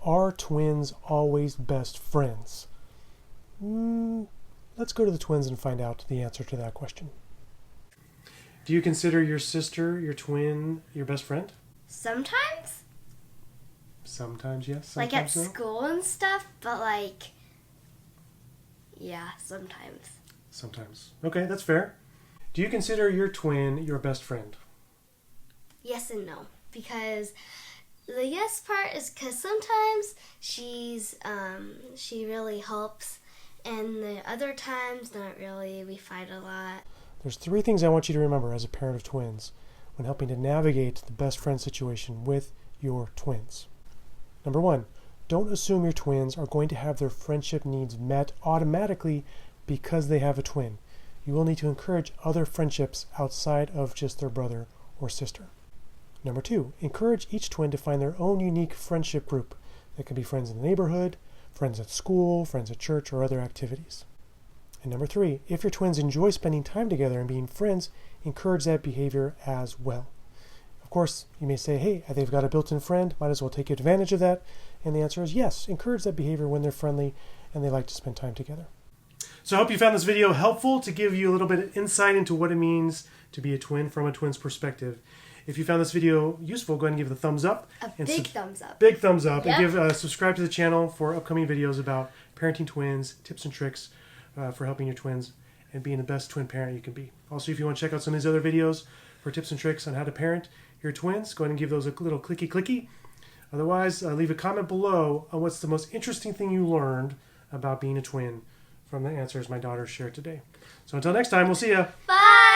Are twins always best friends? Let's go to the twins and find out the answer to that question. Do you consider your sister, your twin, your best friend? Sometimes. Sometimes yes, Like at sometimes no? school and stuff, but like, yeah, sometimes. Sometimes. Okay, that's fair. Do you consider your twin your best friend? Yes and no, because the yes part is because sometimes she really helps, and the other times not really. We fight a lot. There's 3 things I want you to remember as a parent of twins when helping to navigate the best friend situation with your twins. Number 1, don't assume your twins are going to have their friendship needs met automatically because they have a twin. You will need to encourage other friendships outside of just their brother or sister. Number 2, encourage each twin to find their own unique friendship group. That can be friends in the neighborhood, friends at school, friends at church, or other activities. And number 3, if your twins enjoy spending time together and being friends, encourage that behavior as well. Of course, you may say, hey, they've got a built-in friend, might as well take advantage of that. And the answer is yes, encourage that behavior when they're friendly and they like to spend time together. So I hope you found this video helpful to give you a little bit of insight into what it means to be a twin from a twin's perspective. If you found this video useful, go ahead and give it a thumbs up. Big thumbs up. Big thumbs up. Yep. And subscribe to the channel for upcoming videos about parenting twins, tips and tricks for helping your twins and being the best twin parent you can be. Also, if you want to check out some of these other videos for tips and tricks on how to parent your twins, go ahead and give those a little clicky. Otherwise, leave a comment below on what's the most interesting thing you learned about being a twin from the answers my daughter shared today. So until next time, we'll see ya. Bye.